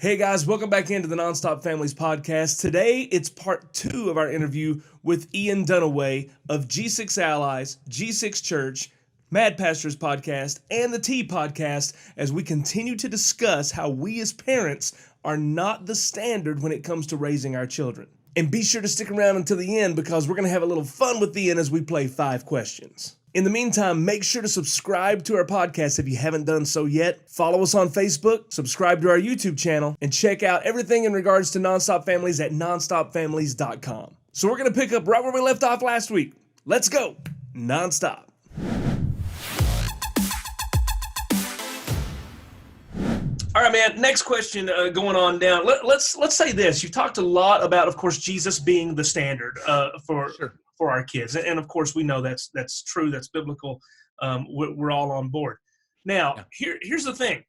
Hey guys, welcome back into the NonStop Families podcast. Today, it's part 2 of our interview with Ian Dunaway of G6 Allies, G6 Church, Mad Pastors Podcast, and the T Podcast as we continue to discuss how we as parents are not the standard when it comes to raising our children. And be sure to stick around until the end because we're going to have a little fun with Ian as we play 5 questions. In the meantime, make sure to subscribe to our podcast if you haven't done so yet. Follow us on Facebook, subscribe to our YouTube channel, and check out everything in regards to NonStop Families at nonstopfamilies.com. So we're going to pick up right where we left off last week. Let's go, NonStop. All right, man. Next question going on down. Let's say this. You've talked a lot about, of course, Jesus being the standard for our kids, and of course we know that's true. That's biblical. We're all on board. Now, here's the thing.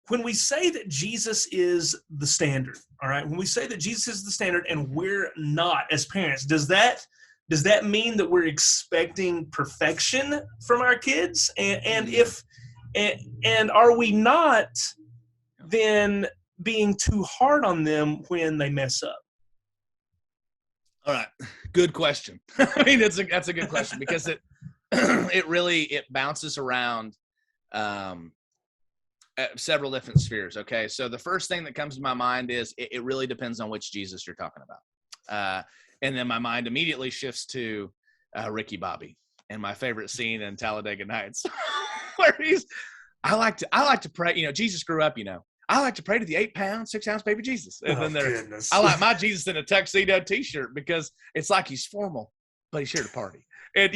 When we say that Jesus is the standard, all right. When we say that Jesus is the standard, and we're not as parents, does that mean that we're expecting perfection from our kids? And are we not then being too hard on them when they mess up? All right. Good question. I mean, that's a good question because it bounces around at several different spheres. Okay. So the first thing that comes to my mind is it really depends on which Jesus you're talking about. And then my mind immediately shifts to Ricky Bobby and my favorite scene in Talladega Nights where I like to pray, Jesus grew up, I like to pray to the 8-pound, 6-ounce baby Jesus. And then I like my Jesus in a tuxedo t-shirt because it's like he's formal, but he's here to party. And,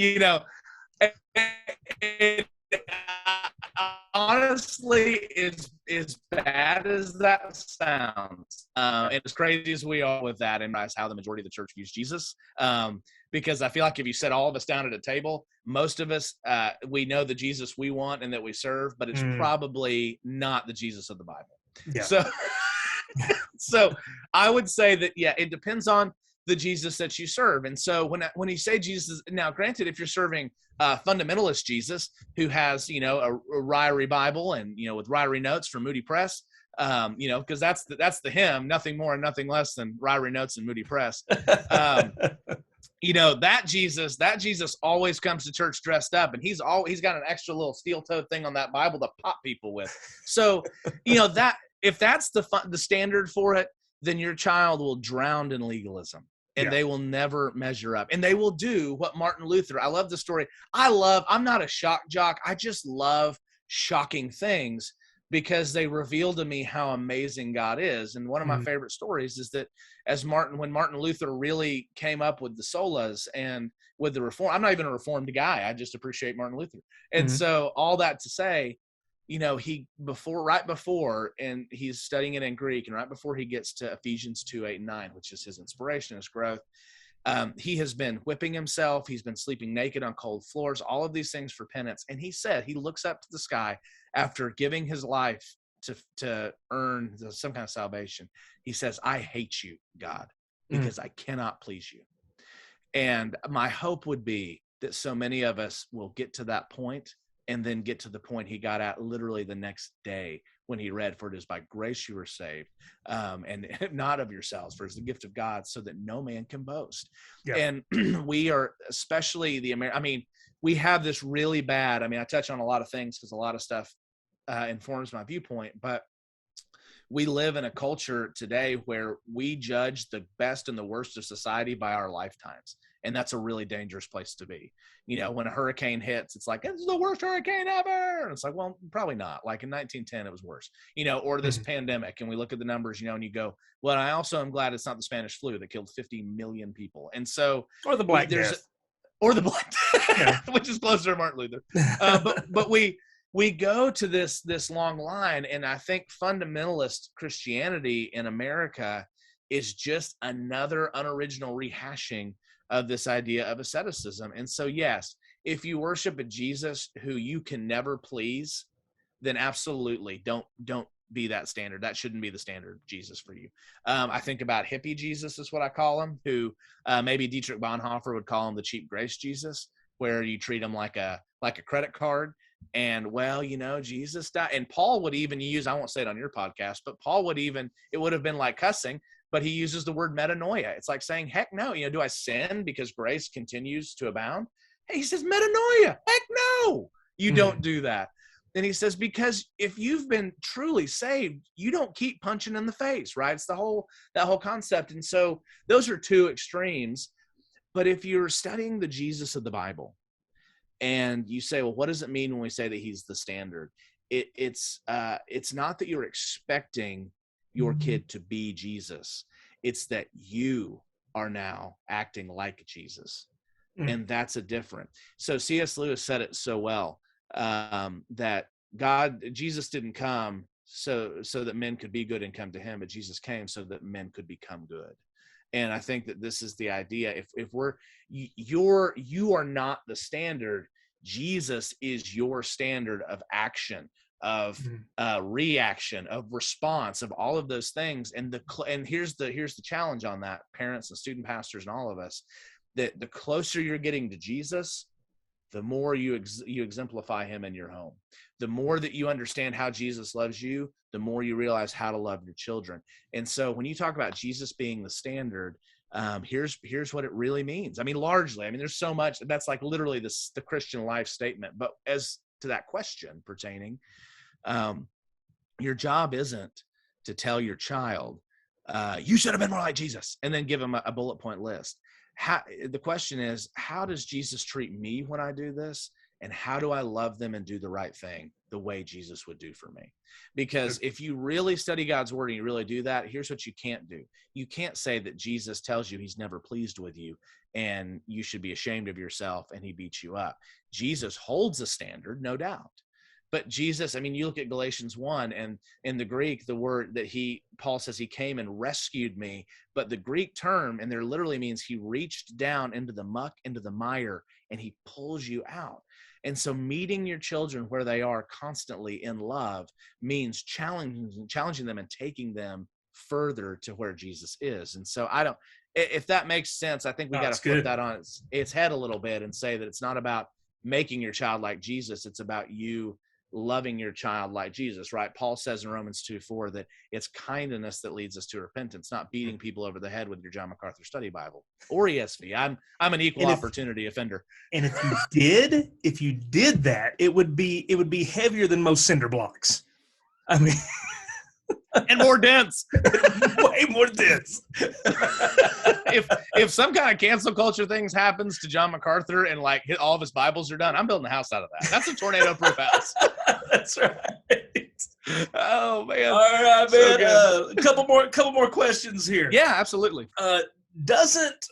honestly, as bad as that sounds, and as crazy as we are with that, and that's how the majority of the church views Jesus, because I feel like if you set all of us down at a table, most of us, we know the Jesus we want and that we serve, but it's probably not the Jesus of the Bible. Yeah. So I would say that, it depends on the Jesus that you serve. And so when you say Jesus, now granted, if you're serving fundamentalist Jesus who has, a Ryrie Bible and, with Ryrie notes from Moody Press, because that's the hymn, nothing more and nothing less than Ryrie notes and Moody Press. That Jesus always comes to church dressed up, and he's got an extra little steel-toed thing on that Bible to pop people with. So, that if that's the standard for it, then your child will drown in legalism, and they will never measure up, and they will do what Martin Luther. I love the story. I'm not a shock jock. I just love shocking things because they reveal to me how amazing God is. And one of my favorite stories is that when Martin Luther really came up with the solas and with the reform, I'm not even a reformed guy. I just appreciate Martin Luther. And so all that to say, right before, and he's studying it in Greek, and right before he gets to Ephesians 2:8-9, which is his inspiration, his growth, he has been whipping himself. He's been sleeping naked on cold floors, all of these things for penance. And he said, he looks up to the sky after giving his life to earn some kind of salvation. He says, I hate you, God, because I cannot please you. And my hope would be that so many of us will get to that point and then get to the point he got at literally the next day when he read, for it is by grace you were saved, and not of yourselves, for it's the gift of God, so that no man can boast. Yeah. And we are, especially we have this really bad, I touch on a lot of things because a lot of stuff informs my viewpoint, but we live in a culture today where we judge the best and the worst of society by our lifetimes. And that's a really dangerous place to be. When a hurricane hits, it's like, it's the worst hurricane ever. And it's like, well, probably not. Like in 1910, it was worse, or this pandemic. And we look at the numbers, and you go, well, I also am glad it's not the Spanish flu that killed 50 million people. And so, or the Black Death, which is closer to Martin Luther. But we go to this long line. And I think fundamentalist Christianity in America is just another unoriginal rehashing of this idea of asceticism. And so, yes, if you worship a Jesus who you can never please, then absolutely don't be that standard. That shouldn't be the standard Jesus for you. I think about hippie Jesus is what I call him, who maybe Dietrich Bonhoeffer would call him the cheap grace Jesus, where you treat him like a credit card. And well, Jesus died. And Paul would even use, I won't say it on your podcast, but Paul would even, it would have been like cussing, but he uses the word metanoia. It's like saying, heck no, do I sin because grace continues to abound? Hey, he says, metanoia, heck no, you don't do that. And he says, because if you've been truly saved, you don't keep punching in the face, right? It's that whole concept. And so those are two extremes. But if you're studying the Jesus of the Bible and you say, well, what does it mean when we say that he's the standard? It's not that you're expecting your kid to be Jesus. It's that you are now acting like Jesus. And that's a different. So C.S. Lewis said it so well, that Jesus didn't come so that men could be good and come to him, but Jesus came so that men could become good. And I think that this is the idea. If you are not the standard, Jesus is your standard of action, of reaction, of response, of all of those things. And here's the challenge on that, parents and student pastors and all of us, that the closer you're getting to Jesus, the more you exemplify him in your home. The more that you understand how Jesus loves you, the more you realize how to love your children. And so when you talk about Jesus being the standard, here's what it really means. I mean, largely, there's so much that's like literally the Christian life statement. But as to that question pertaining, your job isn't to tell your child, you should have been more like Jesus, and then give them a bullet point list. The question is, how does Jesus treat me when I do this? And how do I love them and do the right thing the way Jesus would do for me? Because if you really study God's word and you really do that, here's what you can't do. You can't say that Jesus tells you he's never pleased with you and you should be ashamed of yourself and he beats you up. Jesus holds a standard, no doubt. But Jesus, you look at Galatians 1, and in the Greek, the word that Paul says he came and rescued me, but the Greek term, and there literally means he reached down into the muck, into the mire, and he pulls you out. And so meeting your children where they are constantly in love means challenging them and taking them further to where Jesus is. And so if that makes sense, I think we got to flip that on its head a little bit and say that it's not about making your child like Jesus. It's about you loving your child like Jesus, right? Paul says in Romans 2:4 that it's kindness that leads us to repentance, not beating people over the head with your John MacArthur Study Bible or ESV. I'm an equal opportunity offender. And if you did that, it would be heavier than most cinder blocks. And more dense. Way more dense. If some kind of cancel culture things happens to John MacArthur and like all of his Bibles are done, I'm building a house out of that. That's a tornado-proof house. That's right. Oh man! All right, man. So a couple more questions here. Yeah, absolutely. Let's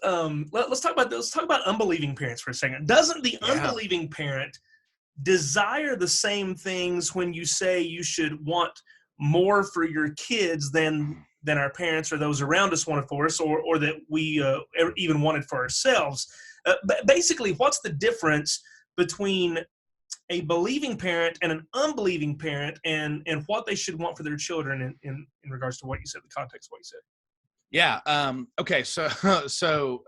talk about unbelieving parents for a second. Doesn't the unbelieving parent desire the same things when you say you should want more for your kids than our parents or those around us wanted for us, or that we even wanted for ourselves? Basically, what's the difference between a believing parent and an unbelieving parent, and what they should want for their children in regards to what you said, the context of what you said? Yeah. Okay. So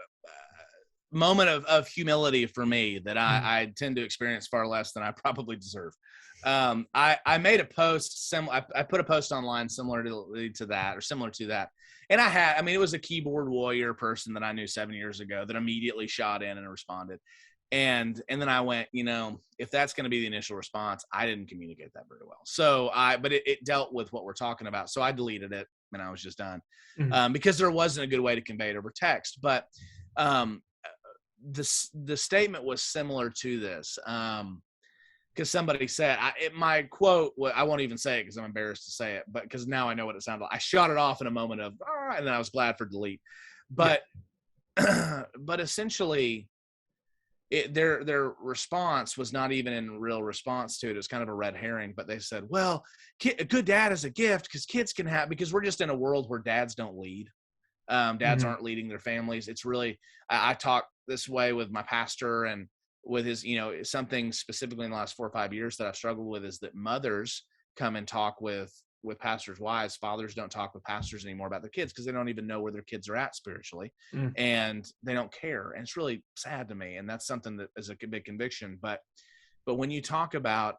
moment of humility for me that I tend to experience far less than I probably deserve. I made a post I put a post online similar to that. And it was a keyboard warrior person that I knew 7 years ago that immediately shot in and responded. And then I went, if that's going to be the initial response, I didn't communicate that very well. So but it dealt with what we're talking about. So I deleted it and I was just done, because there wasn't a good way to convey it over text. But the statement was similar to this. Because somebody said, my quote, I won't even say it because I'm embarrassed to say it, but because now I know what it sounded like. I shot it off in a moment of, and then I was glad for delete. But, but essentially, their response was not even in real response to it. It was kind of a red herring. But they said, well, a good dad is a gift because kids can because we're just in a world where dads don't lead. Dads aren't leading their families. It's really, I talk this way with my pastor and with his, something specifically in the last 4 or 5 years that I've struggled with is that mothers come and talk with pastors' wives. Fathers don't talk with pastors anymore about their kids because they don't even know where their kids are at spiritually, and they don't care. And it's really sad to me. And that's something that is a big conviction. But But when you talk about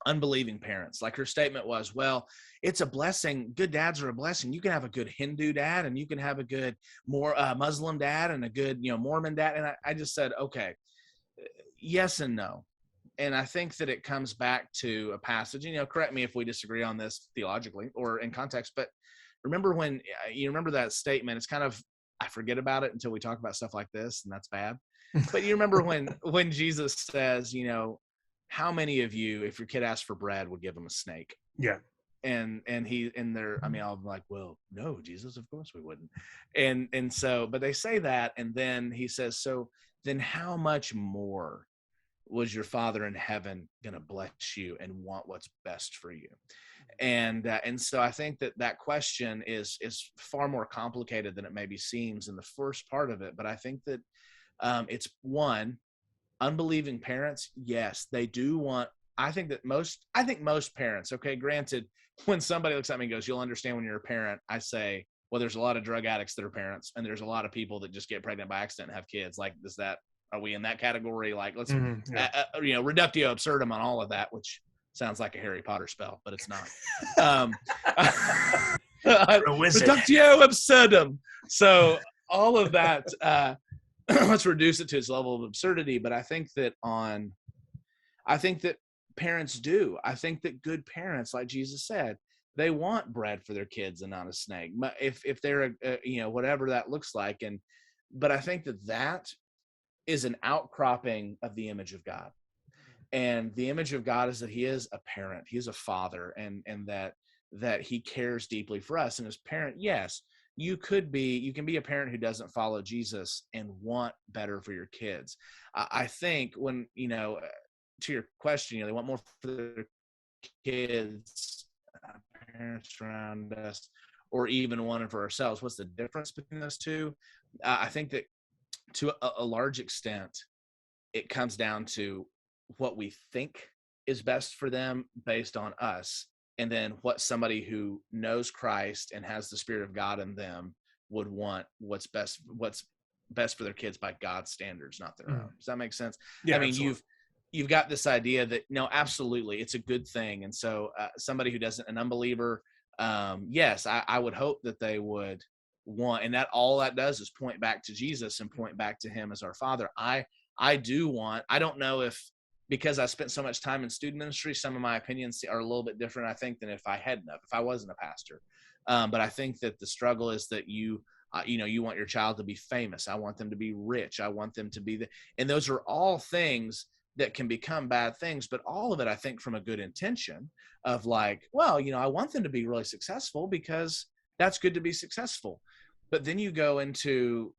unbelieving parents, like her statement was, well, it's a blessing. Good dads are a blessing. You can have a good Hindu dad, and you can have a good more Muslim dad, and a good Mormon dad. And I just said, okay, yes and no. And I think that it comes back to a passage, correct me if we disagree on this theologically or in context, but remember when you remember that statement, it's kind of, I forget about it until we talk about stuff like this, and that's bad. But you remember when Jesus says, how many of you, if your kid asks for bread, would give him a snake? Yeah. And they're, I'm like, well, no, Jesus, of course we wouldn't. And so, but they say that, and then he says, so then how much more was your Father in heaven going to bless you and want what's best for you? And so I think that question is far more complicated than it maybe seems in the first part of it. But I think that it's one, unbelieving parents. Yes, they do want, I think most parents, okay, granted, when somebody looks at me and goes, you'll understand when you're a parent, I say, well, there's a lot of drug addicts that are parents, and there's a lot of people that just get pregnant by accident and have kids. Like, are we in that category? Like, let's, reductio absurdum on all of that, which sounds like a Harry Potter spell, but it's not. Reductio absurdum. So all of that, let's reduce it to its level of absurdity. But I think that parents do. I think that good parents, like Jesus said, they want bread for their kids and not a snake. If they're, whatever that looks like. But I think that is an outcropping of the image of God. And the image of God is that he is a parent, he is a father, and that he cares deeply for us. And as parent, yes, you can be a parent who doesn't follow Jesus and want better for your kids. I think when, to your question, they want more for their kids, parents around us, or even one for ourselves. What's the difference between those two? I think that to a large extent, it comes down to what we think is best for them based on us, and then what somebody who knows Christ and has the Spirit of God in them would want what's best for their kids by God's standards, not their own. Does that make sense? Yeah, I mean, absolutely. you've got this idea that, no, absolutely, it's a good thing. And so somebody who doesn't, an unbeliever, yes, I would hope that they would want, and that all that does is point back to Jesus and point back to him as our Father. I do want, I don't know if, because I spent so much time in student ministry, some of my opinions are a little bit different, I think, than if I wasn't a pastor. But I think that the struggle is that you want your child to be famous. I want them to be rich. I want them to be and those are all things that can become bad things, but all of it, I think, from a good intention of like, well, I want them to be really successful because that's good to be successful. But then you go into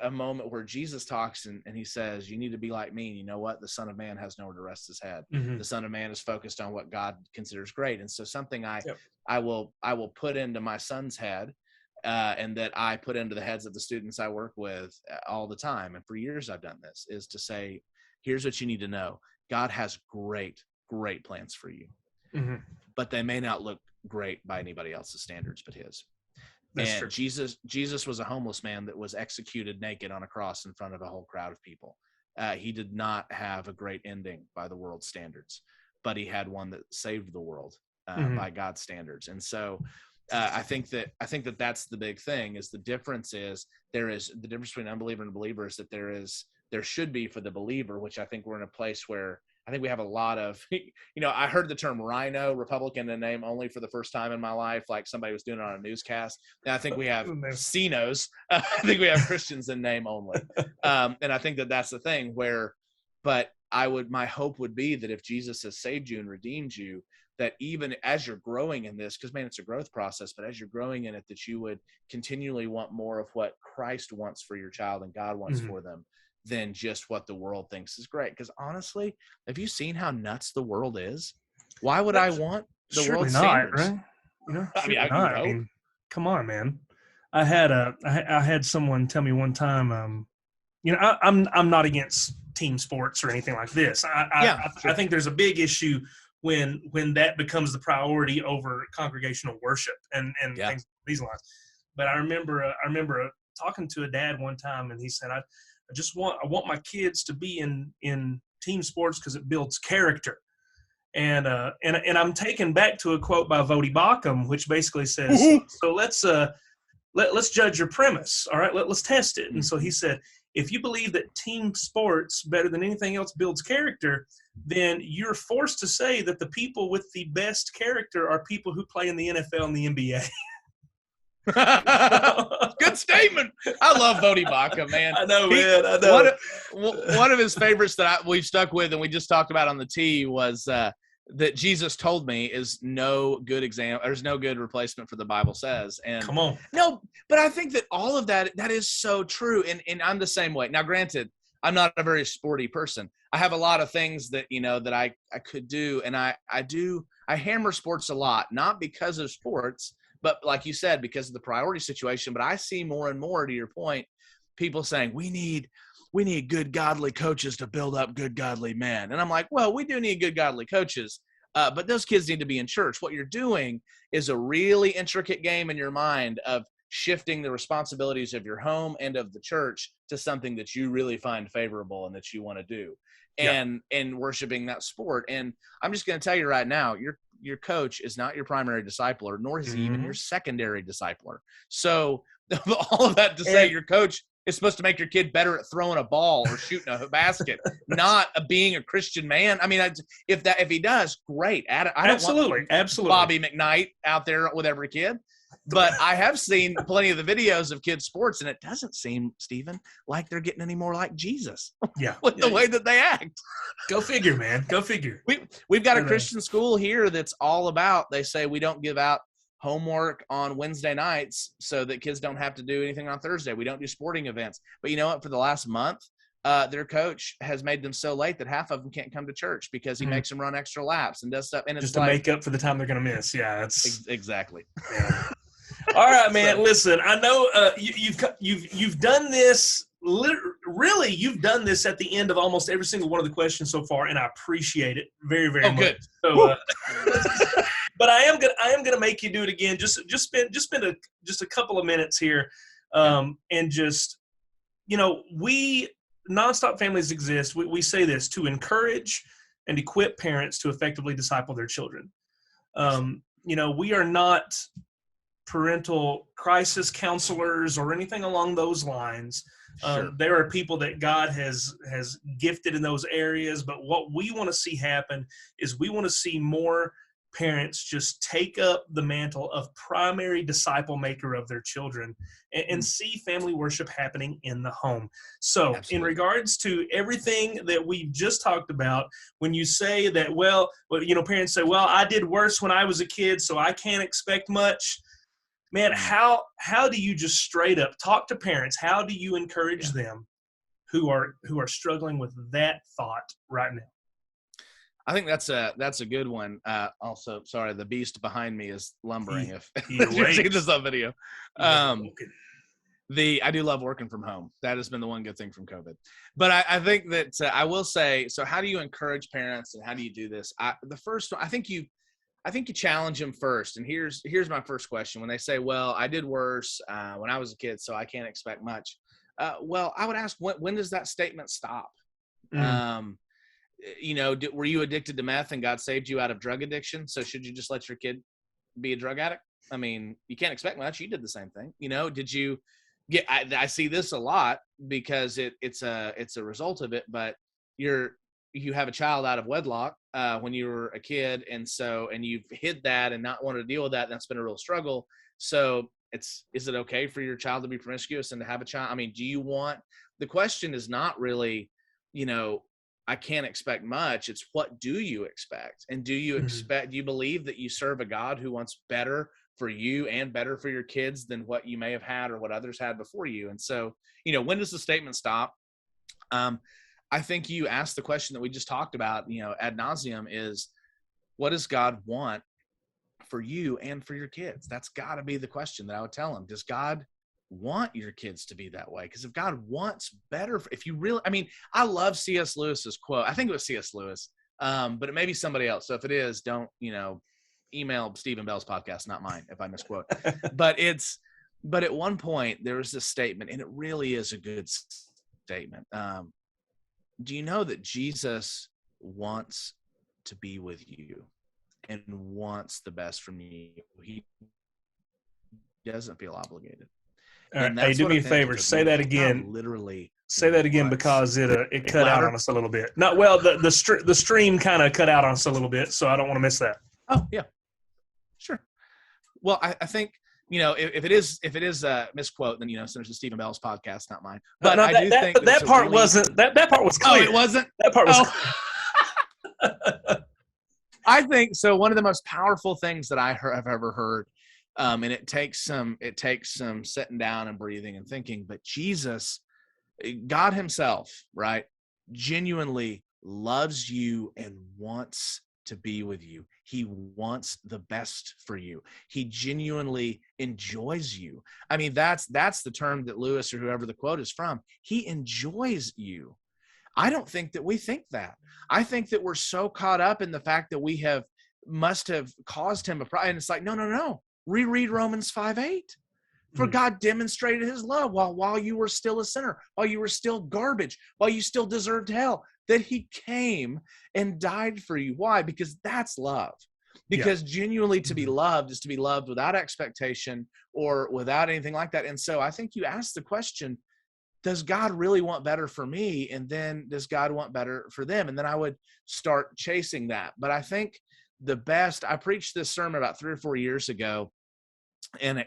a moment where Jesus talks and he says, you need to be like me. And you know what? The Son of Man has nowhere to rest his head. Mm-hmm. The Son of Man is focused on what God considers great. And so something I will put into my son's head, and that I put into the heads of the students I work with all the time. And for years I've done this, is to say, here's what you need to know. God has great, great plans for you, but they may not look great by anybody else's standards but his. That's and true. Jesus was a homeless man that was executed naked on a cross in front of a whole crowd of people. He did not have a great ending by the world's standards, but he had one that saved the world by God's standards. And so I think that that's the big thing, is the difference between unbeliever and believer is that there should be for the believer, which I think we're in a place where I think we have a lot of, I heard the term rhino, Republican in name only, for the first time in my life, like somebody was doing it on a newscast. And I think we have CNOs. I think we have Christians in name only. And I think that that's the thing but my hope would be that if Jesus has saved you and redeemed you, that even as you're growing in this, because man, it's a growth process, but as you're growing in it, that you would continually want more of what Christ wants for your child and God wants for them, than just what the world thinks is great. Because honestly, have you seen how nuts the world is? Why would I want the world's standards? Right? I mean, come on, man. I had someone tell me one time, I'm not against team sports or anything like this. I think there's a big issue when that becomes the priority over congregational worship and things along these lines. But I remember talking to a dad one time, and he said, I want my kids to be in team sports because it builds character. And I'm taken back to a quote by Vodi Bakum, which basically says, so let's judge your premise. All right, let's test it. And so he said, if you believe that team sports better than anything else builds character, then you're forced to say that the people with the best character are people who play in the NFL and the NBA. Good statement. I love Vodi Bakum, man. I know, man. I know. One of his favorites that we've stuck with, and we just talked about on the tee, was that Jesus told me is no good there's no good replacement for the Bible says. And come on. No, but I think that all of that is so true. And I'm the same way. Now, granted, I'm not a very sporty person. I have a lot of things that, that I could do. And I hammer sports a lot, not because of sports, but like you said, because of the priority situation. But I see more and more, to your point, people saying we need good godly coaches to build up good godly men. And I'm like, well, we do need good godly coaches, but those kids need to be in church. What you're doing is a really intricate game in your mind of shifting the responsibilities of your home and of the church to something that you really find favorable and that you want to do, and worshiping that sport. And I'm just going to tell you right now, your coach is not your primary discipler, nor is he even your secondary discipler. So all of that to say your coach is supposed to make your kid better at throwing a ball or shooting a basket, not being a Christian man. I mean, if he does, great. I don't want Bobby McKnight out there with every kid. But I have seen plenty of the videos of kids' sports, and it doesn't seem, Stephen, like they're getting any more like Jesus. With the way that they act. Go figure, man. Go figure. We've got a Christian school here that's all about, they say we don't give out homework on Wednesday nights so that kids don't have to do anything on Thursday. We don't do sporting events. But you know what? For the last month, their coach has made them so late that half of them can't come to church because he makes them run extra laps and does stuff. And it's just to make up for the time they're going to miss. Yeah, that's exactly. Yeah. All right, man. Listen, I know you've done this. Really, you've done this at the end of almost every single one of the questions so far, and I appreciate it very, very much. Good. So, but I am gonna make you do it again. Just spend a couple of minutes here, and just we NonStop families exist. We say this to encourage and equip parents to effectively disciple their children. We are not parental crisis counselors or anything along those lines. Sure. There are people that God has gifted in those areas, but what we want to see happen is we want to see more parents just take up the mantle of primary disciple maker of their children and see family worship happening in the home. So absolutely. In regards to everything that we just talked about, when you say that, parents say, well, I did worse when I was a kid, so I can't expect much. Man, how do you just straight up talk to parents? How do you encourage them who are struggling with that thought right now? I think that's a good one. Also, sorry, the beast behind me is lumbering. If you've seen this on video, I do love working from home. That has been the one good thing from COVID. But I think that I will say. So, how do you encourage parents, and how do you do this? The first one, I think you challenge them first. And here's my first question. When they say, well, I did worse when I was a kid, so I can't expect much. Well, I would ask, when does that statement stop? Were you addicted to meth and God saved you out of drug addiction? So should you just let your kid be a drug addict? I mean, you can't expect much. You did the same thing. Did you get, I see this a lot because it's a result of it, but you have a child out of wedlock when you were a kid. And you've hid that and not wanted to deal with that. And that's been a real struggle. So is it okay for your child to be promiscuous and to have a child? I mean, the question is not really, I can't expect much. It's what do you expect? And do you do you believe that you serve a God who wants better for you and better for your kids than what you may have had or what others had before you? And so, when does the statement stop? I think you asked the question that we just talked about, ad nauseum, is what does God want for you and for your kids? That's got to be the question that I would tell them. Does God want your kids to be that way? Because if God wants better, I love C.S. Lewis's quote. I think it was C.S. Lewis, but it may be somebody else. So if it is, don't, email Stephen Bell's podcast, not mine, if I misquote. But at one point there was this statement, and it really is a good statement. do you know that Jesus wants to be with you and wants the best from you? He doesn't feel obligated. All right. And Hey, that's do what me a favor. authentic Say that obedience again. literally Say that again, wants. because it cut out Louder? on us a little bit. No, well, the stream kind of cut out on us a little bit, so I don't want to miss that. Oh, yeah. Sure. Well, I think, if it is a misquote, then, send it to Stephen Bell's podcast, not mine. But No, I do think but that part really, wasn't, that part was clear. Oh, it wasn't? That part was clear. I think so. One of the most powerful things that have ever heard, and it takes some sitting down and breathing and thinking, but Jesus, God himself, right, genuinely loves you and wants to be with you. He wants the best for you. He genuinely enjoys you. I mean, that's the term that Lewis or whoever the quote is from. He enjoys you. I don't think that we think that. I think that we're so caught up in the fact that we must have caused him a problem. And it's like, no. Reread Romans 5:8. For God demonstrated his love while you were still a sinner, while you were still garbage, while you still deserved hell, that he came and died for you. Why? Because that's love. Because genuinely to be loved is to be loved without expectation or without anything like that. And so I think you ask the question, does God really want better for me? And then does God want better for them? And then I would start chasing that. But I think I preached this sermon about 3 or 4 years ago. And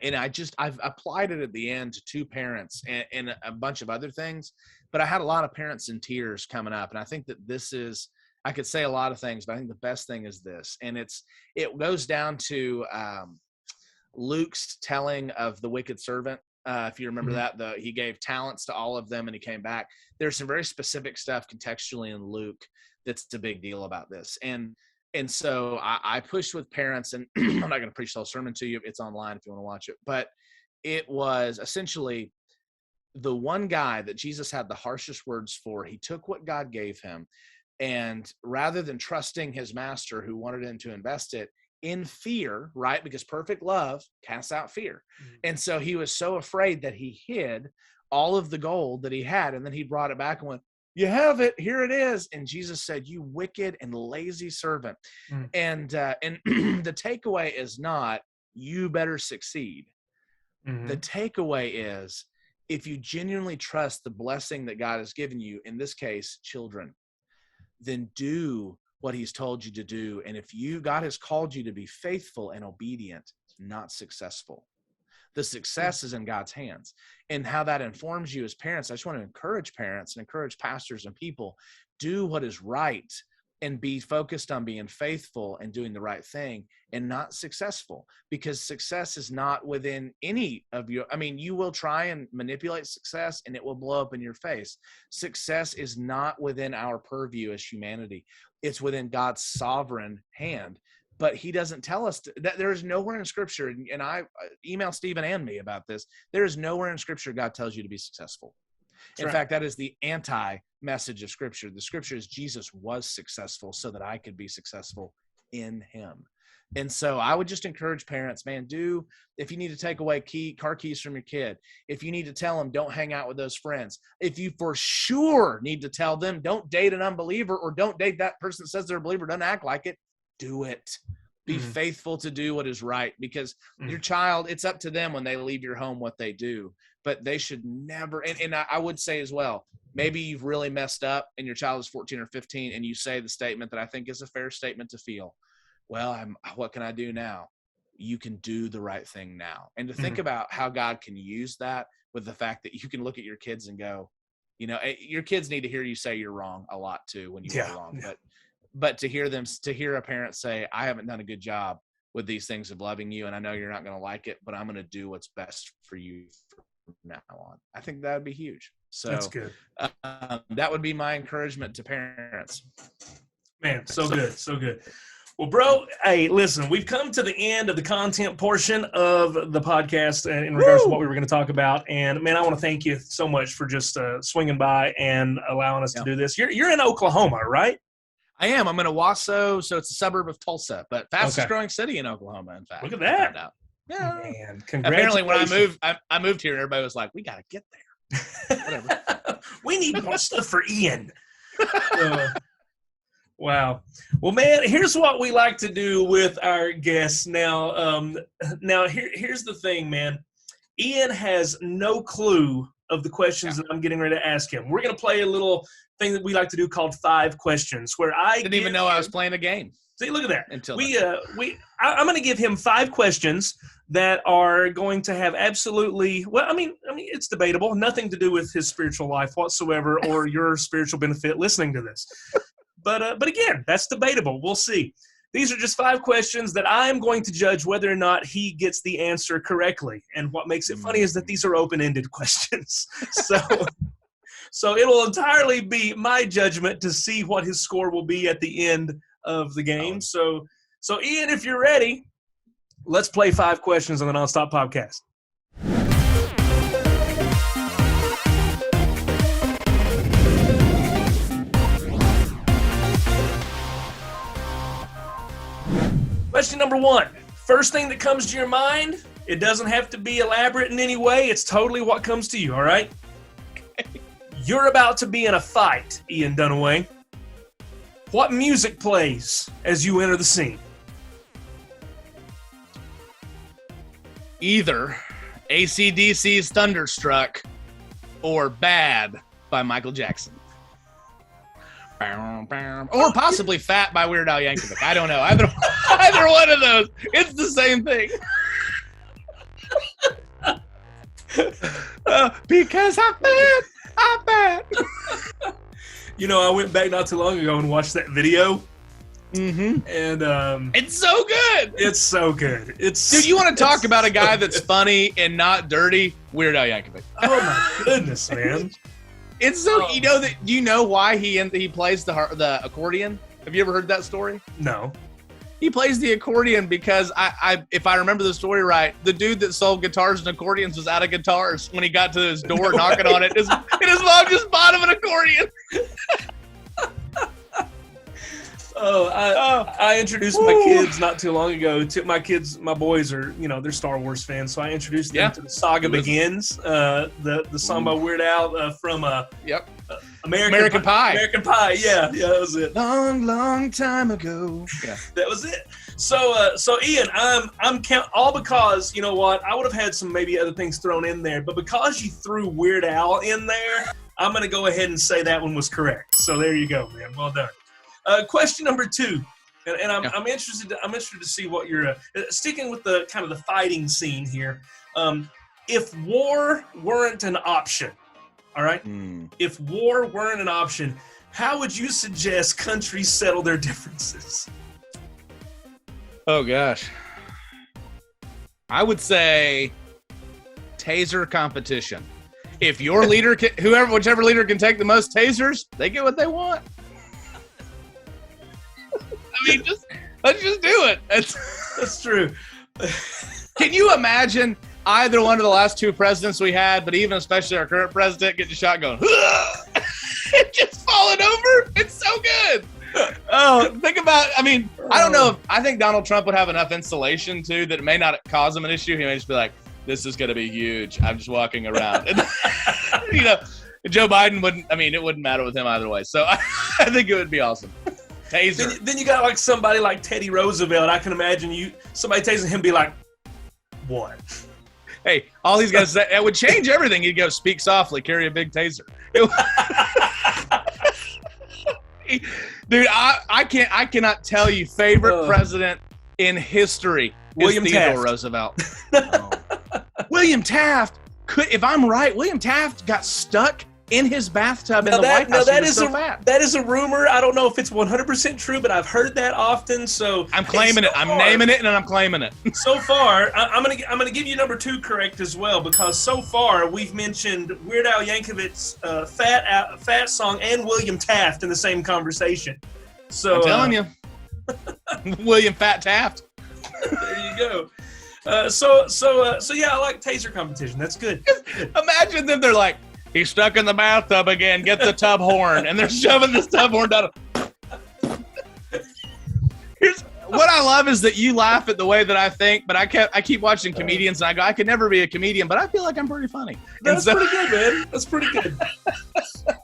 I've applied it at the end to 2 parents and a bunch of other things, but I had a lot of parents in tears coming up. And I think that I could say a lot of things, but I think the best thing is this. And it goes down to Luke's telling of the wicked servant. If you remember that, he gave talents to all of them and he came back. There's some very specific stuff contextually in Luke that's a big deal about this. And so I pushed with parents, and I'm not going to preach the whole sermon to you. It's online if you want to watch it. But it was essentially the one guy that Jesus had the harshest words for. He took what God gave him, and rather than trusting his master who wanted him to invest it in fear, right? Because perfect love casts out fear. And so he was so afraid that he hid all of the gold that he had, and then he brought it back and went, you have it, here it is. And Jesus said, you wicked and lazy servant. And the takeaway is not, you better succeed. The takeaway is, if you genuinely trust the blessing that God has given you, in this case, children, then do what he's told you to do. And if God has called you to be faithful and obedient, not successful. The success is in God's hands. And how that informs you as parents, I just want to encourage parents and encourage pastors and people, do what is right and be focused on being faithful and doing the right thing and not successful, because success is not within any of you. I mean, you will try and manipulate success and it will blow up in your face. Success is not within our purview as humanity. It's within God's sovereign hand. But he doesn't tell us that. There is nowhere in Scripture, and I email Stephen and me about this, there is nowhere in Scripture God tells you to be successful. In fact, that is the anti-message of Scripture. The Scripture is Jesus was successful so that I could be successful in him. And so I would just encourage parents, man, if you need to take away car keys from your kid, if you need to tell them don't hang out with those friends, if you for sure need to tell them don't date an unbeliever or don't date that person that says they're a believer, doesn't act like it, do it. Be faithful to do what is right, because your child, it's up to them when they leave your home what they do, but they should never. And I would say as well, maybe you've really messed up and your child is 14 or 15 and you say the statement that I think is a fair statement to feel, well, what can I do now? You can do the right thing now. And to think about how God can use that with the fact that you can look at your kids and go, your kids need to hear you say you're wrong a lot too when you are wrong. But to hear a parent say, I haven't done a good job with these things of loving you, and I know you're not going to like it, but I'm going to do what's best for you from now on. I think that would be huge. So that's good. That would be my encouragement to parents. Man, so good. Well, bro, hey, listen, we've come to the end of the content portion of the podcast in regards to what we were going to talk about. And, man, I want to thank you so much for just swinging by and allowing us to do this. You're in Oklahoma, right? I am. I'm in Owasso, so it's a suburb of Tulsa, but fastest growing city in Oklahoma, in fact. Look at that. Yeah. Man, congratulations. Apparently, when I moved here, everybody was like, we got to get there. Whatever. We need more stuff for Ian. Wow. Well, man, here's what we like to do with our guests. Now, here's the thing, man. Ian has no clue of the questions that I'm getting ready to ask him. We're going to play a little thing that we like to do called 5 questions, where I didn't even know I was playing a game. See, look at that. I'm going to give him 5 questions that are going to have absolutely, well, I mean, it's debatable, nothing to do with his spiritual life whatsoever or your spiritual benefit listening to this. But again, that's debatable. We'll see. These are just 5 questions that I'm going to judge whether or not he gets the answer correctly. And what makes it funny is that these are open-ended questions. So it'll entirely be my judgment to see what his score will be at the end of the game. So Ian, if you're ready, let's play 5 questions on the NonStop podcast. Question number 1. First thing that comes to your mind, it doesn't have to be elaborate in any way. It's totally what comes to you, all right? You're about to be in a fight, Ian Dunaway. What music plays as you enter the scene? Either AC/DC's Thunderstruck or Bad by Michael Jackson. Or possibly Fat by Weird Al Yankovic. I don't know. Either one of those. It's the same thing. Because I'm bad. You know, I went back not too long ago and watched that video. Mm-hmm. And it's so good. It's so good. Dude, you want to talk about a guy that's funny and not dirty? Weird Al Yankovic. Oh my goodness, man. It's so do you know why he plays the accordion? Have you ever heard that story? No. He plays the accordion because if I remember the story right, the dude that sold guitars and accordions was out of guitars when he got to his door knocking on it. And his mom just bought him an accordion. I introduced my kids not too long ago. My boys are, they're Star Wars fans, so I introduced them to The Saga Begins, the song by Weird Al from American Pie. American Pie, yeah, that was it. Long time ago. Yeah, that was it. So Ian, I'm all because you know what, I would have had some maybe other things thrown in there, but because you threw Weird Al in there, I'm gonna go ahead and say that one was correct. So there you go, man. Well done. Question number 2, and I'm interested to see what you're sticking with the kind of the fighting scene here. If war weren't an option, all right? If war weren't an option, how would you suggest countries settle their differences? Oh gosh, I would say taser competition. If your leader, whichever leader can take the most tasers, they get what they want. I mean, let's just do it. That's true. Can you imagine either one of the last 2 presidents we had, but even especially our current president, getting shot going, just falling over? It's so good. Think about, I don't know. I think Donald Trump would have enough insulation, too, that it may not cause him an issue. He may just be like, this is going to be huge. I'm just walking around. And, Joe Biden wouldn't, it wouldn't matter with him either way. So I think it would be awesome. Taser. Then you got like somebody like Teddy Roosevelt. I can imagine somebody tasing him be like, what? Hey, all he's got to say, it would change everything. He'd go, speak softly, carry a big taser. Dude, I cannot tell you favorite president in history is Theodore Roosevelt. William Taft, if I'm right, William Taft got stuck in his bathtub in the White House. That is a rumor. I don't know if it's 100% true, but I've heard that often. So I'm claiming it. I'm naming it, and I'm claiming it. So far, I'm gonna give you number 2 correct as well, because so far we've mentioned Weird Al Yankovic's "Fat" song and William Taft in the same conversation. So I'm telling you, William Fat Taft. There you go. So yeah, I like taser competition. That's good. Imagine them. They're like, he's stuck in the bathtub again. Get the tub horn. And they're shoving this tub horn down. What I love is that you laugh at the way that I think, but I keep watching comedians and I go, I could never be a comedian, but I feel like I'm pretty funny. That's pretty good, man. That's pretty good.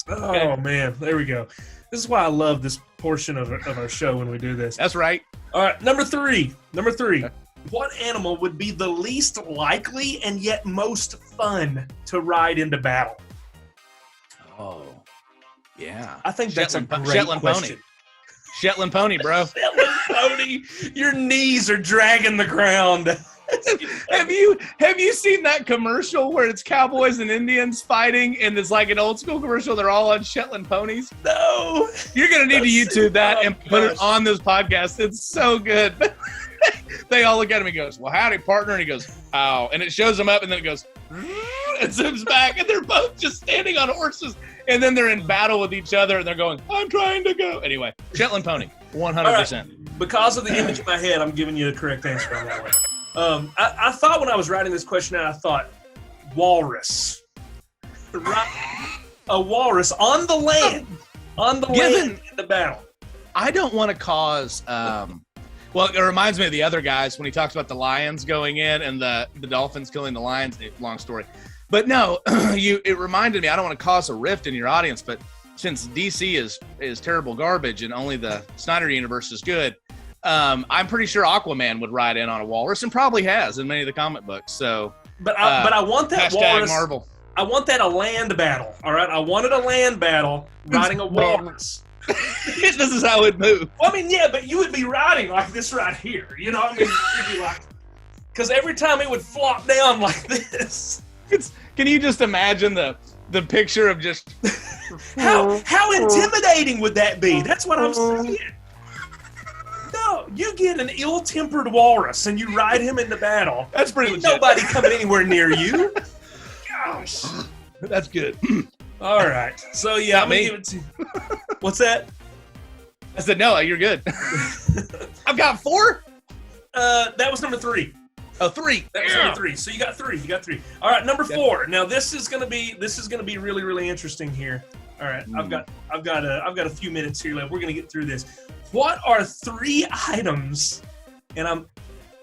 Oh, man. There we go. This is why I love this portion of our show when we do this. That's right. All right, number three. What animal would be the least likely and yet most fun to ride into battle? Oh, yeah. I think that's a great Shetland question. pony. Shetland pony, bro. Shetland pony. Your knees are dragging the ground. Have you seen that commercial where it's cowboys and Indians fighting, and it's like an old school commercial? They're all on Shetland ponies. No. You're gonna need to YouTube that and put it on this podcast. It's so good. They all look at him and goes, "Well, howdy, partner," and he goes, "Ow," and it shows them up, and then it goes, and zooms back, and they're both just standing on horses, and then they're in battle with each other, and they're going, "I'm trying to go." Anyway, Shetland pony, 100%. Right. Because of the image in my head, I'm giving you the correct answer on that one. I thought when I was writing this question out, I thought walrus. A walrus on the land. Land in the battle. I don't want to cause well, it reminds me of the other guys when he talks about the lions going in and the dolphins killing the lions. Long story. But no, it reminded me, I don't want to cause a rift in your audience, but since DC is terrible garbage and only the Snyder universe is good, I'm pretty sure Aquaman would ride in on a walrus, and probably has in many of the comic books. So, but I want that walrus. Marvel. I want that a land battle. All right, I wanted a land battle riding a walrus. This is how it moves. Well, I mean, yeah, but you would be riding like this right here. You know, I mean, you'd be like, because every time it would flop down like this. Can you just imagine the picture of just how intimidating would that be? That's what I'm saying. No, you get an ill-tempered walrus and you ride him into battle. That's pretty legit. Nobody coming anywhere near you. Gosh. That's good. All right. So, yeah, I'm going to give it to you. What's that? I said, no, you're good. I've got 4? That was number 3. Oh, 3. That was number 3. So you got 3. All right, number 4. Now this is gonna be really, really interesting here. All right, I've got a few minutes here left. We're gonna get through this. What are 3 items? And I'm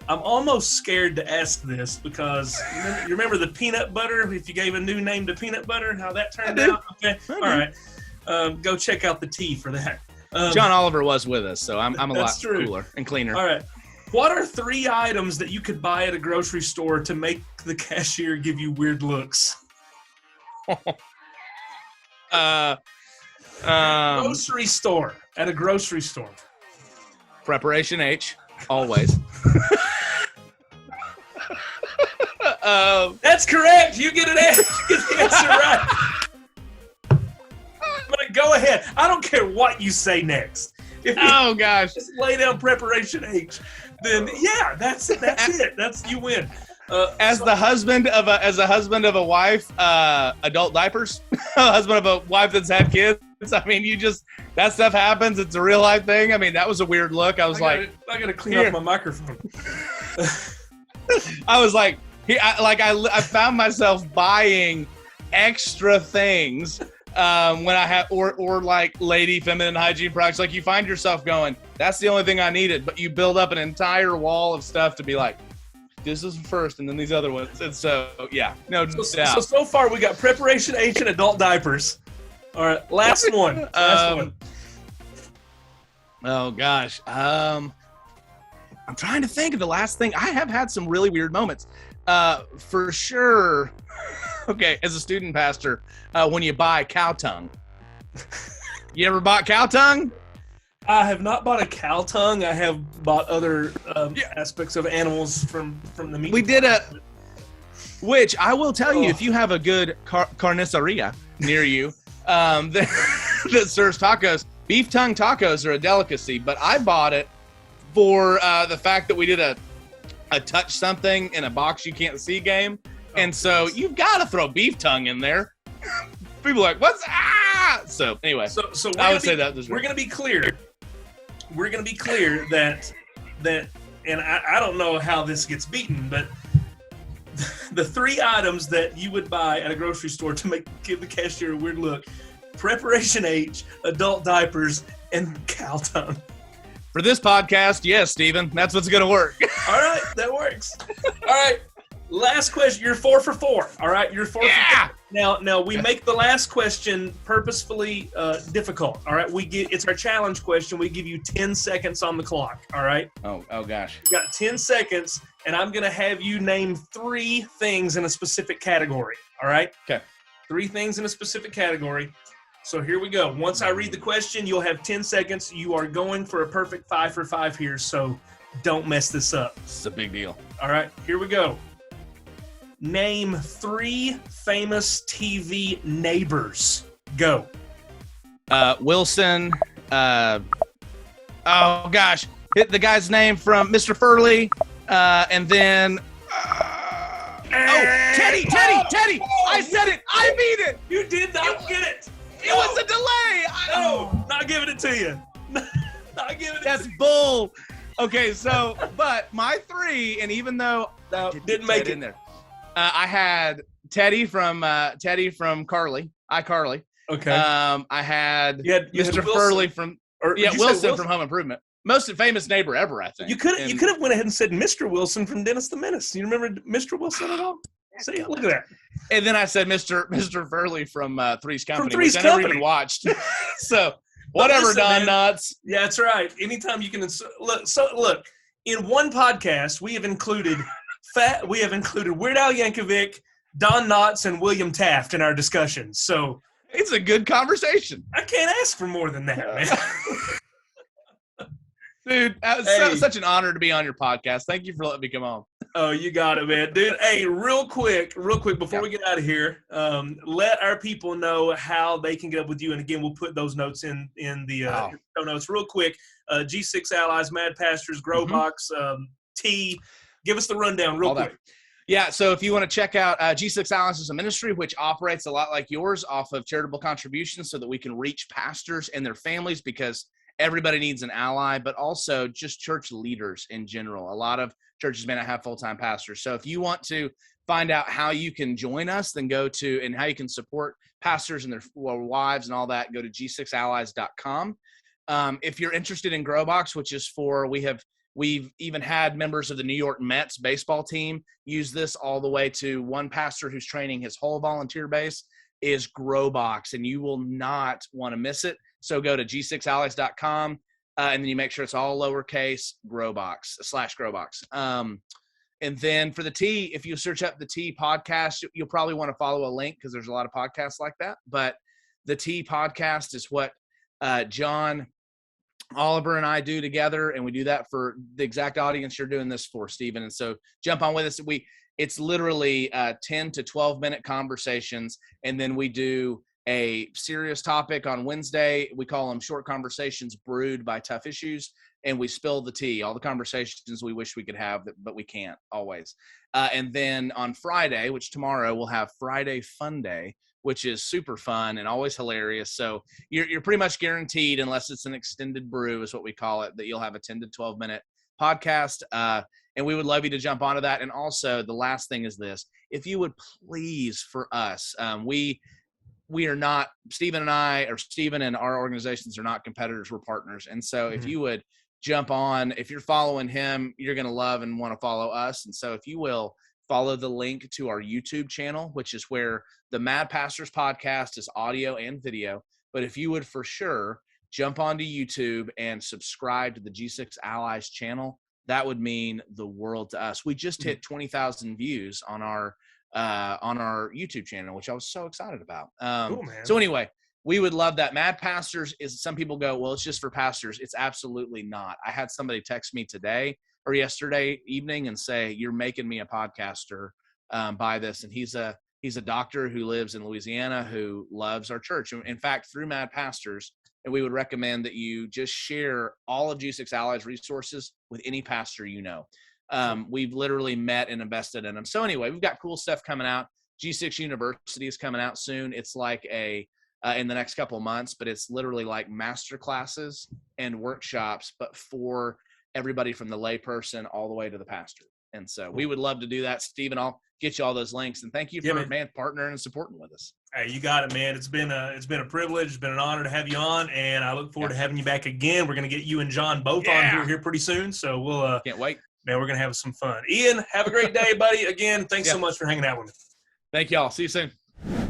almost scared to ask this because you remember the peanut butter? If you gave a new name to peanut butter, how that turned out? Okay. All right. Go check out the tea for that. John Oliver was with us, so I'm a lot true. cooler and cleaner. All right. What are 3 items that you could buy at a grocery store to make the cashier give you weird looks? Grocery store. At a grocery store. Preparation H, always. That's correct. You get the answer right. But go ahead. I don't care what you say next. If you gosh. Just lay down Preparation H. Then yeah, that's it. That's you win. As a husband of a wife, adult diapers. A husband of a wife that's had kids. I mean, that stuff happens. It's a real life thing. I mean, that was a weird look. I gotta clean up my microphone. I was like, I found myself buying extra things when I have or like lady feminine hygiene products. Like you find yourself going, that's the only thing I needed, but you build up an entire wall of stuff to be like, this is first, and then these other ones. And so, yeah, no doubt. So far we got Preparation H and adult diapers. All right, last one. Oh gosh, I'm trying to think of the last thing. I have had some really weird moments. For sure. Okay, as a student pastor, when you buy cow tongue. You ever bought cow tongue? I have not bought a cow tongue. I have bought other aspects of animals from the meat. We did which I will tell you, if you have a good carniceria near you that serves tacos, beef tongue tacos are a delicacy, but I bought it for the fact that we did a touch something in a box you can't see game. And so you've got to throw beef tongue in there. People are like, what's So anyway, so I would say that we're going to be clear. We're going to be clear that, and I don't know how this gets beaten, but the 3 items that you would buy at a grocery store to give the cashier a weird look: Preparation H, adult diapers, and cow tongue. For this podcast, yes, Steven, that's what's going to work. All right, that works. All right. Last question. You're 4 for 4. All right, you're 4 Yeah. for 4. Now we make the last question purposefully difficult. All right, it's our challenge question. We give you 10 seconds on the clock. All right. Oh gosh. You got 10 seconds, and I'm gonna have you name 3 things in a specific category. All right. Okay. 3 things in a specific category. So here we go. Once I read the question, you'll have 10 seconds. You are going for a perfect 5 for 5 here, so don't mess this up. It's a big deal. All right, here we go. Name 3 famous TV neighbors. Go. Wilson. Oh gosh, hit the guy's name from Mr. Furley, and then. Teddy! I said it. I mean it. You did not get it. It was a delay. No, not giving it to you. Not giving it. That's bull. Okay, so but my 3, and even though didn't make it in there, I had Teddy from Carly, iCarly. Okay. I had you had Mr. Wilson. Furley from Wilson from Home Improvement. Most famous neighbor ever, I think. You could have went ahead and said Mr. Wilson from Dennis the Menace. You remember Mr. Wilson at all? See, look at that. And then I said Mr. Furley from Three's Company, Three's which I never Company. even watched. So whatever, listen, Don man. Nuts. Yeah, that's right. Anytime you can look. In one podcast, we have included Weird Al Yankovic, Don Knotts, and William Taft in our discussions. So It's a good conversation. I can't ask for more than that, man. Dude, it's such an honor to be on your podcast. Thank you for letting me come on. Oh, you got it, man. Dude, hey, real quick, before we get out of here, let our people know how they can get up with you. And again, we'll put those notes in the show notes real quick. G6 Allies, Mad Pastors, Growbox, T. Give us the rundown real quick. Yeah, so if you want to check out G6 Allies is a ministry which operates a lot like yours off of charitable contributions so that we can reach pastors and their families, because everybody needs an ally, but also just church leaders in general. A lot of churches may not have full-time pastors. So if you want to find out how you can join us, then go to, and how you can support pastors and their wives and all that, go to g6allies.com. If you're interested in Growbox, which is for, we've even had members of the New York Mets baseball team use this, all the way to one pastor who's training his whole volunteer base is Growbox, and you will not want to miss it. So go to g6allies.com, and then you make sure it's all lowercase /Growbox. And then for the T, if you search up the T podcast, you'll probably want to follow a link because there's a lot of podcasts like that. But the T podcast is what John Oliver and I do together, and we do that for the exact audience you're doing this for, Stephen. And so jump on with us. It's literally 10 to 12 minute conversations, and then we do a serious topic on Wednesday. We call them short conversations brewed by tough issues, and we spill the tea, all the conversations we wish we could have, but we can't always. And then on Friday, which tomorrow, we'll have Friday Fun Day, which is super fun and always hilarious. So you're pretty much guaranteed, unless it's an extended brew is what we call it, that you'll have a 10 to 12 minute podcast. And we would love you to jump onto that. And also the last thing is this: if you would please, for us, we are not, Stephen and our organizations are not competitors, we're partners. And so if you would jump on, if you're following him, you're going to love and want to follow us. And so if you will follow the link to our YouTube channel, which is where the Mad Pastors podcast is audio and video. But if you would for sure jump onto YouTube and subscribe to the G6 Allies channel, that would mean the world to us. We just hit 20,000 views on our YouTube channel, which I was so excited about. Cool, man. So anyway, we would love that. Mad Pastors is, some people go, well, it's just for pastors. It's absolutely not. I had somebody text me today or yesterday evening and say, you're making me a podcaster by this. And he's a doctor who lives in Louisiana who loves our church. In fact, through Mad Pastors, and we would recommend that you just share all of G6 Allies resources with any pastor you know. We've literally met and invested in them. So anyway, we've got cool stuff coming out. G6 University is coming out soon. It's like in the next couple of months, but it's literally like master classes and workshops, but for everybody from the layperson all the way to the pastor. And so we would love to do that. Stephen, I'll get you all those links. And thank you for partnering and supporting with us. Hey, you got it, man. It's been a privilege. It's been an honor to have you on, and I look forward to having you back again. We're going to get you and John both on here pretty soon. So we'll can't wait. man, we're going to have some fun. Ian, have a great day, buddy. Again, thanks so much for hanging out with me. Thank y'all. See you soon.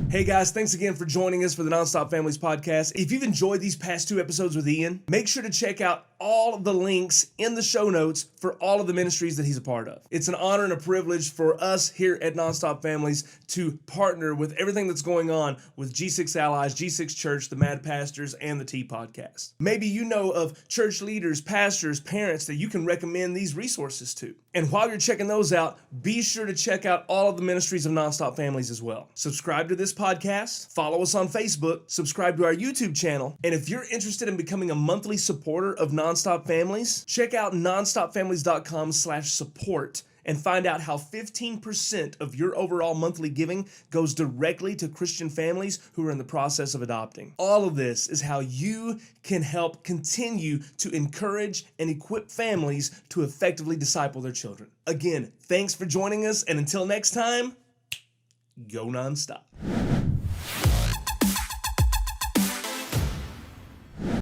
Hey guys, thanks again for joining us for the NonStop Families podcast. If you've enjoyed these past 2 episodes with Ian, make sure to check out all of the links in the show notes for all of the ministries that he's a part of. It's an honor and a privilege for us here at NonStop Families to partner with everything that's going on with G6 Allies, G6 Church, the Mad Pastors, and the T Podcast. Maybe you know of church leaders, pastors, parents that you can recommend these resources to. And while you're checking those out, be sure to check out all of the ministries of NonStop Families as well. Subscribe to this podcast, follow us on Facebook, subscribe to our YouTube channel, and if you're interested in becoming a monthly supporter of NonStop Families, check out nonstopfamilies.com/support and find out how 15% of your overall monthly giving goes directly to Christian families who are in the process of adopting. All of this is how you can help continue to encourage and equip families to effectively disciple their children. Again, thanks for joining us, and until next time, go NonStop.